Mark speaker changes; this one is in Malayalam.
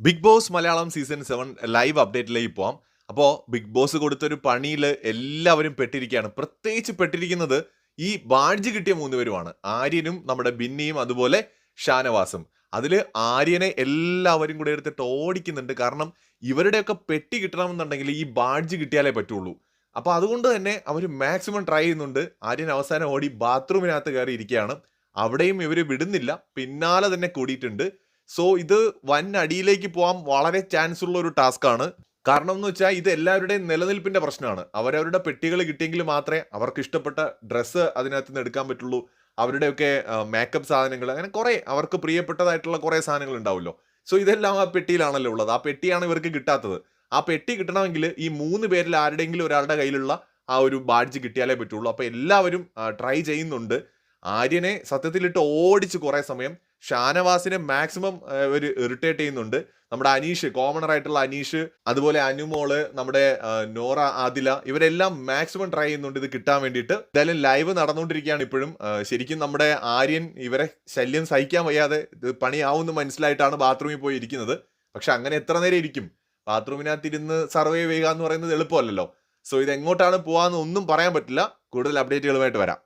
Speaker 1: Big Boss Malayalam season 7 live അപ്ഡേറ്റിലേക്ക് പോവാം. അപ്പോൾ ബിഗ് ബോസ് കൊടുത്തൊരു പണിയിൽ എല്ലാവരും പെട്ടിരിക്കുകയാണ്. പ്രത്യേകിച്ച് പെട്ടിരിക്കുന്നത് ഈ ബാഡ്ജ് കിട്ടിയ 3 പേരുമാണ്. ആര്യനും നമ്മുടെ ബിന്നിയും അതുപോലെ ഷാനവാസും. അതിൽ ആര്യനെ എല്ലാവരും കൂടെ എടുത്തിട്ട് ഓടിക്കുന്നുണ്ട്. കാരണം ഇവരുടെയൊക്കെ പെട്ടി കിട്ടണമെന്നുണ്ടെങ്കിൽ ഈ ബാഡ്ജ് കിട്ടിയാലേ പറ്റുള്ളൂ. അപ്പോൾ അതുകൊണ്ട് തന്നെ അവർ മാക്സിമം ട്രൈ ചെയ്യുന്നുണ്ട്. ആര്യൻ അവസാനം ഓടി ബാത്റൂമിനകത്ത് കയറി ഇരിക്കുകയാണ്. അവിടെയും ഇവർ വിടുന്നില്ല. പിന്നാലെ തന്നെ കൂടിയിട്ടുണ്ട്. സോ ഇത് വൻ അടിയിലേക്ക് പോകാൻ വളരെ ചാൻസ് ഉള്ള ഒരു ടാസ്ക് ആണ്. കാരണം എന്ന് വെച്ചാൽ ഇത് എല്ലാവരുടെയും നിലനിൽപ്പിന്റെ പ്രശ്നമാണ്. അവരവരുടെ പെട്ടികൾ കിട്ടിയെങ്കിൽ മാത്രമേ അവർക്ക് ഇഷ്ടപ്പെട്ട ഡ്രസ്സ് അതിനകത്ത് നിന്ന് എടുക്കാൻ പറ്റുള്ളൂ. അവരുടെയൊക്കെ മേക്കപ്പ് സാധനങ്ങൾ, അങ്ങനെ കുറെ അവർക്ക് പ്രിയപ്പെട്ടതായിട്ടുള്ള കുറെ സാധനങ്ങൾ ഉണ്ടാവുമല്ലോ. സോ ഇതെല്ലാം ആ പെട്ടിയിലാണല്ലോ ഉള്ളത്. ആ പെട്ടിയാണ് ഇവർക്ക് കിട്ടാത്തത്. ആ പെട്ടി കിട്ടണമെങ്കിൽ ഈ 3 പേരിൽ ആരുടെയെങ്കിലും ഒരാളുടെ കയ്യിലുള്ള ആ ഒരു ബാഡ്ജ് കിട്ടിയാലേ പറ്റുള്ളൂ. അപ്പൊ എല്ലാവരും ട്രൈ ചെയ്യുന്നുണ്ട്. ആര്യനെ സത്യത്തിലിട്ട് ഓടിച്ച് കുറെ സമയം. ഷാനവാസിനെ മാക്സിമം ഒരു ഇറിറ്റേറ്റ് ചെയ്യുന്നുണ്ട്. നമ്മുടെ അനീഷ്, കോമണർ ആയിട്ടുള്ള അനീഷ്, അതുപോലെ അനുമോള്, നമ്മുടെ നോറ, ആദില, ഇവരെല്ലാം മാക്സിമം ട്രൈ ചെയ്യുന്നുണ്ട് ഇത് കിട്ടാൻ വേണ്ടിയിട്ട്. എന്തായാലും ലൈവ് നടന്നുകൊണ്ടിരിക്കുകയാണ് ഇപ്പോഴും. ശരിക്കും നമ്മുടെ ആര്യൻ ഇവരെ ശല്യം സഹിക്കാൻ വയ്യാതെ ഇത് പണിയാവുമെന്ന് മനസ്സിലായിട്ടാണ് ബാത്റൂമിൽ പോയി ഇരിക്കുന്നത്. പക്ഷെ അങ്ങനെ എത്ര നേരം ഇരിക്കും? ബാത്റൂമിനകത്തിരുന്ന് സർവൈവ് ചെയ്യുക എന്ന് പറയുന്നത് എളുപ്പമല്ലല്ലോ. സോ ഇത് എങ്ങോട്ടാണ് പോകാമെന്ന് ഒന്നും പറയാൻ പറ്റില്ല. കൂടുതൽ അപ്ഡേറ്റുകളുമായിട്ട് വരാം.